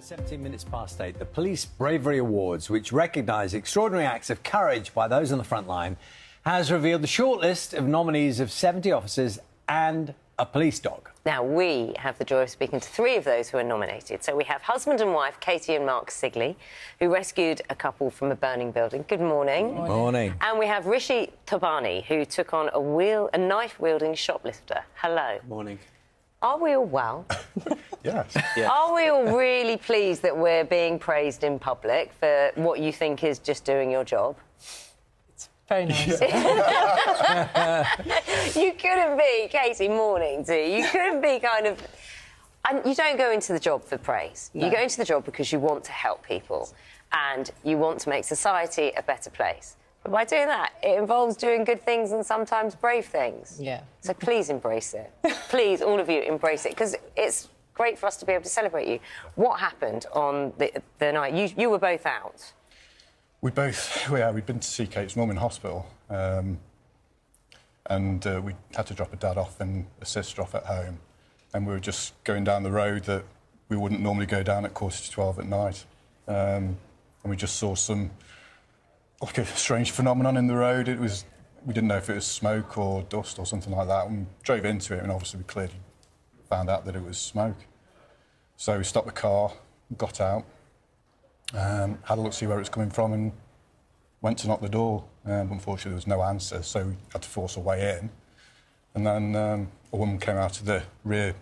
17 minutes past 8. The Police Bravery Awards, which recognise extraordinary acts of courage by those on the front line, has revealed the shortlist of nominees of 70 officers and a police dog. Now, we have the joy of speaking to three of those who are nominated. So we have husband and wife, Katie and Mark Sigley, who rescued a couple from a burning building. Good morning. Morning. And we have Rishi Thobani, who took on a knife-wielding shoplifter. Hello. Morning. Are we all well? Yes. Yeah. Are we all really pleased that we're being praised in public for what you think is just doing your job? Very nice. You couldn't be, Katie, morning to you. You couldn't be kind of... And you don't go into the job for praise. No. You go into the job because you want to help people and you want to make society a better place. But by doing that, it involves doing good things and sometimes brave things. Yeah. So please embrace it. Please, all of you, embrace it, because it's great for us to be able to celebrate you. What happened on the night? You were both out. We'd been to see Kate's mum in hospital, and we had to drop her dad off and a sister off at home, and we were just going down the road that we wouldn't normally go down at 11:45 at night, and we just saw like a strange phenomenon in the road. We didn't know if it was smoke or dust or something like that, and we drove into it, and obviously we clearly found out that it was smoke. So we stopped the car, got out, had a look to see where it was coming from, and went to knock the door. Unfortunately, there was no answer, so we had to force our way in. And then a woman came out of the rear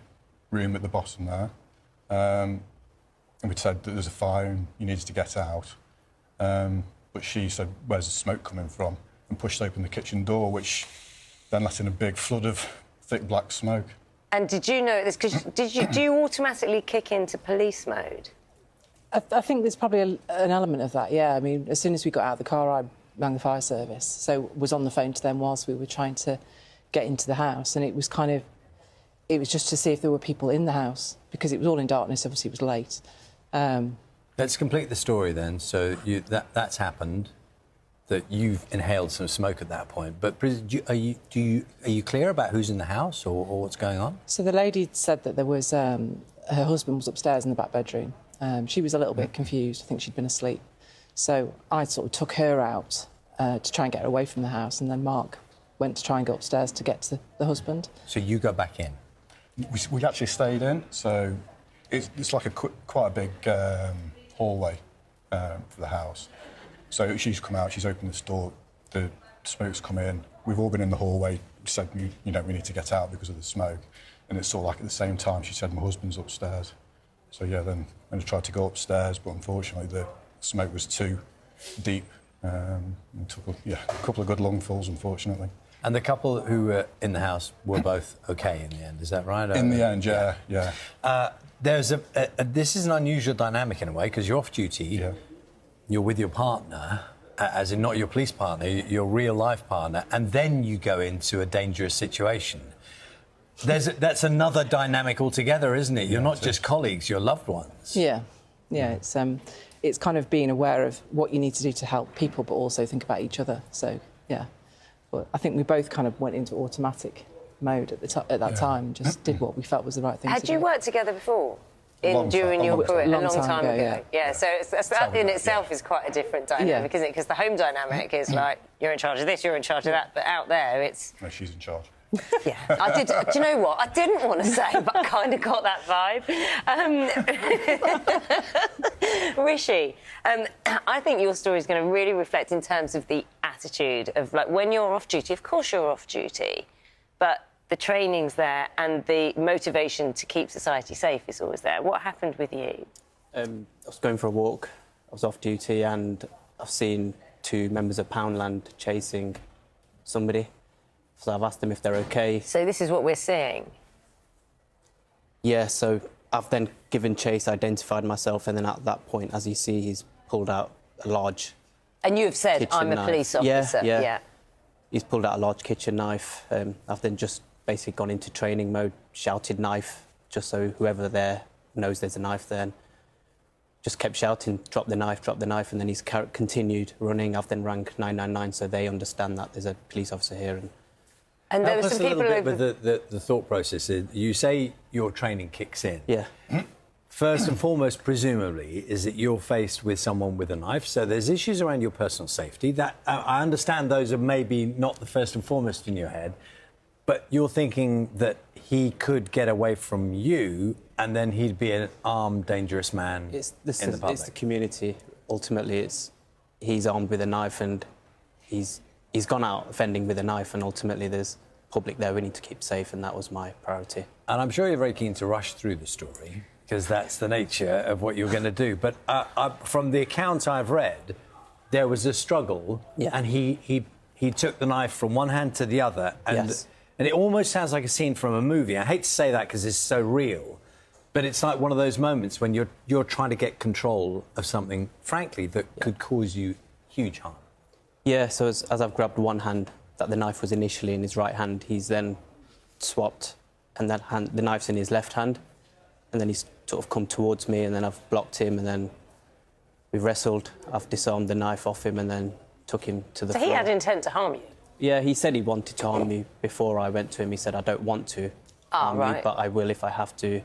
room at the bottom there, and we said that there's a fire and you needed to get out. But she said, "Where's the smoke coming from?" and pushed open the kitchen door, which then let in a big flood of thick black smoke. And did you know this? Because do you automatically kick into police mode? I think there's probably an element of that, yeah. I mean, as soon as we got out of the car, I rang the fire service. So was on the phone to them whilst we were trying to get into the house. And it was just to see if there were people in the house, because it was all in darkness, obviously it was late. Let's complete the story then. So that's happened, that you've inhaled some smoke at that point. But are you clear about who's in the house or what's going on? So the lady said that there was... her husband was upstairs in the back bedroom. She was a little bit confused. I think she'd been asleep. So I sort of took her out to try and get her away from the house, and then Mark went to try and go upstairs to get to the husband. So you go back in? We actually stayed in, so it's like quite a big hallway for the house. So she's come out, she's opened this door, the smoke's come in. We've all been in the hallway, said, we need to get out because of the smoke. And it's sort of like at the same time she said, "My husband's upstairs." So, yeah, then I tried to go upstairs, but unfortunately the smoke was too deep. It took a couple of good lungfuls, unfortunately. And the couple who were in the house were both OK in the end, is that right? In the end, yeah. This is an unusual dynamic in a way, because you're off duty, you're with your partner, as in not your police partner, your real-life partner, and then you go into a dangerous situation. That's another dynamic altogether, isn't it? You're not just colleagues, you're loved ones. Yeah. It's kind of being aware of what you need to do to help people, but also think about each other. So, yeah. But I think we both kind of went into automatic mode at that time and just did what we felt was the right thing to do. Had you worked together before? During your career? A long time ago, yeah. So that in itself is quite a different dynamic, isn't it? Because the home dynamic is like, you're in charge of this, you're in charge of that, but out there it's... No, she's in charge. Yeah, I did. Do you know what? I didn't want to say, but I kind of got that vibe. Rishi, I think your story is going to really reflect in terms of the attitude of, like, when you're off duty. Of course you're off duty, but the training's there and the motivation to keep society safe is always there. What happened with you? I was going for a walk. I was off duty and I've seen two members of Poundland chasing somebody. So I've asked them if they're OK. So this is what we're seeing? Yeah, so I've then given chase, identified myself, and then at that point, as you see, he's pulled out a large... And you've said, "I'm a police officer." Yeah. He's pulled out a large kitchen knife. I've then just basically gone into training mode, shouted "knife," just so whoever there knows there's a knife there. And just kept shouting, drop the knife, and then he's continued running. I've then rang 999 so they understand that there's a police officer here. And there were some people over... with the thought process. You say your training kicks in. Yeah. first and foremost, presumably, is that you're faced with someone with a knife. So there's issues around your personal safety. That I understand those are maybe not the first and foremost in your head, but you're thinking that he could get away from you and then he'd be an armed, dangerous man in the public. It's the community. Ultimately, he's armed with a knife and he's gone out offending with a knife, and ultimately there's public there we need to keep safe, and that was my priority. And I'm sure you're very keen to rush through the story, because that's the nature of what you're going to do. But from the accounts I've read, there was a struggle, and he took the knife from one hand to the other, and it almost sounds like a scene from a movie. I hate to say that because it's so real, but it's like one of those moments when you're trying to get control of something, frankly, that could cause you huge harm. Yeah, so as I've grabbed one hand, that the knife was initially in his right hand, he's then swapped, and the knife's in his left hand, and then he's sort of come towards me, and then I've blocked him, and then we've wrestled. I've disarmed the knife off him and then took him to the floor. So he had intent to harm you? Yeah, he said he wanted to harm me before I went to him. He said, I don't want to harm you, but I will if I have to,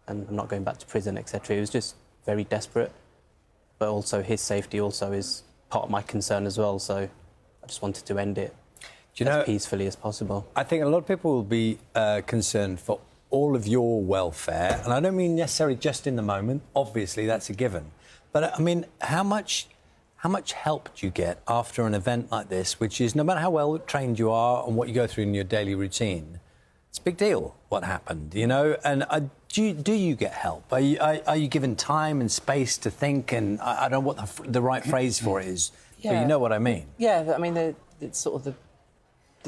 and I'm not going back to prison, etc. He was just very desperate, but also his safety also is part of my concern as well, so I just wanted to end it as peacefully as possible. I think a lot of people will be concerned for all of your welfare, and I don't mean necessarily just in the moment. Obviously, that's a given. But, I mean, how much help do you get after an event like this, which is, no matter how well trained you are and what you go through in your daily routine, it's a big deal what happened, you know? And do you get help? Are you given time and space to think? And I don't know what the right phrase for it is, but you know what I mean. Yeah, I mean, the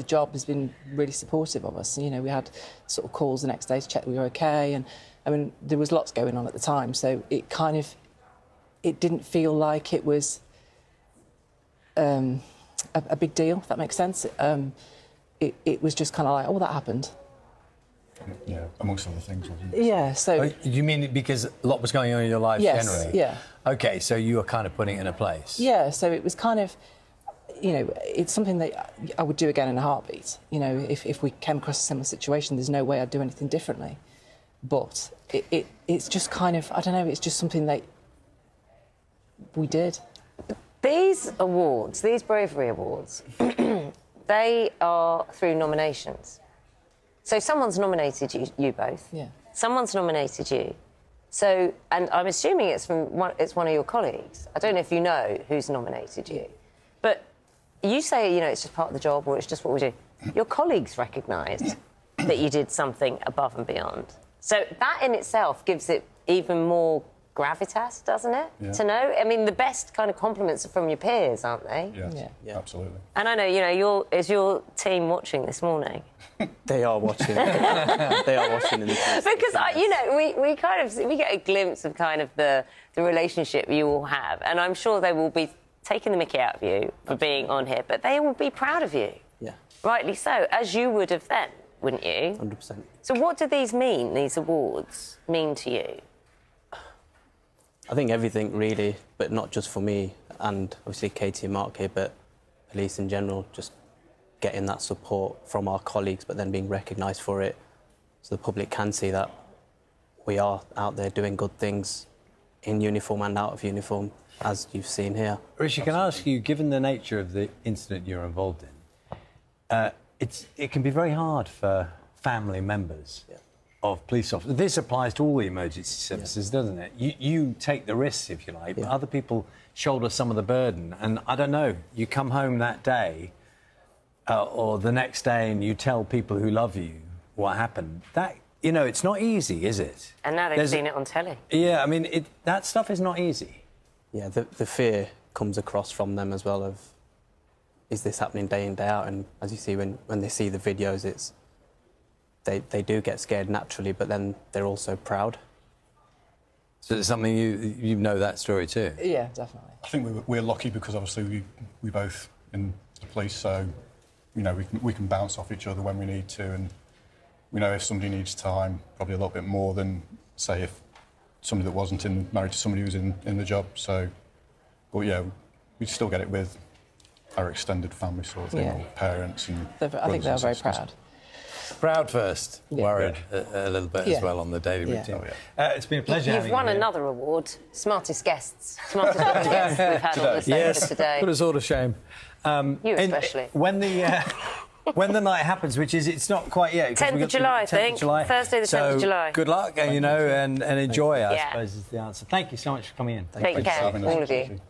job has been really supportive of us. You know, we had sort of calls the next day to check that we were OK, and, I mean, there was lots going on at the time, so it didn't feel like it was a big deal, if that makes sense. It was just kind of like, oh, that happened. Yeah, amongst other things, wasn't it? Yeah, so... Oh, you mean because a lot was going on in your life generally? Yeah. OK, so you were kind of putting it in a place. Yeah, so it was kind of, you know, it's something that I would do again in a heartbeat. You know, if we came across a similar situation, there's no way I'd do anything differently. But it's just kind of, I don't know, it's just something that we did. These awards, these Bravery Awards, they are through nominations. So someone's nominated you both. Yeah. Someone's nominated you. So, and I'm assuming it's one of your colleagues. I don't know if you know who's nominated you. But you say, you know, it's just part of the job or it's just what we do. Your colleagues recognised that you did something above and beyond. So that in itself gives it even more gravitas, doesn't it? Yeah. To know? I mean, the best kind of compliments are from your peers, aren't they? Yeah, absolutely. And I know, you know, is your team watching this morning? They are watching. They are watching in the press. Because, you know, we get a glimpse of kind of the relationship you all have, and I'm sure they will be taking the mickey out of you for being on here, but they will be proud of you. Yeah. Rightly so, as you would have then, wouldn't you? 100%. So what do these mean, these awards, mean to you? I think everything, really, but not just for me and obviously Katie and Mark here, but police in general, just getting that support from our colleagues, but then being recognised for it so the public can see that we are out there doing good things in uniform and out of uniform, as you've seen here. Rishi, can I ask you, given the nature of the incident you're involved in, it can be very hard for family members of police officers. This applies to all the emergency services, doesn't it? You take the risks, if you like, but other people shoulder some of the burden. And I don't know, you come home that day or the next day and you tell people who love you what happened. That, you know, it's not easy, is it? And now they've seen it on telly. Yeah, I mean, that stuff is not easy. Yeah, the fear comes across from them as well of, is this happening day in, day out? And as you see, when they see the videos, they do get scared naturally, but then they're also proud. So it's something you know that story too? Yeah, definitely. I think we're lucky because obviously we both in the police, so you know we can bounce off each other when we need to, and we know if somebody needs time, probably a little bit more than say if somebody that wasn't married to somebody who was in the job. So, but yeah, we still get it with our extended family sort of thing, or parents and I think they're very proud. Proud first, worried a little bit as well on the daily routine. It's been a pleasure having You've you won here. another award, smartest guests, smartest guests we've had on the stage for today. Put us all to shame. You especially. When the night happens, which is, it's not quite yet. 10th of July, I think. Thursday the 10th of July. Good luck, and, you know, and enjoy, I Yeah. suppose, is the answer. Thank you so much for coming in. Take care, all of you.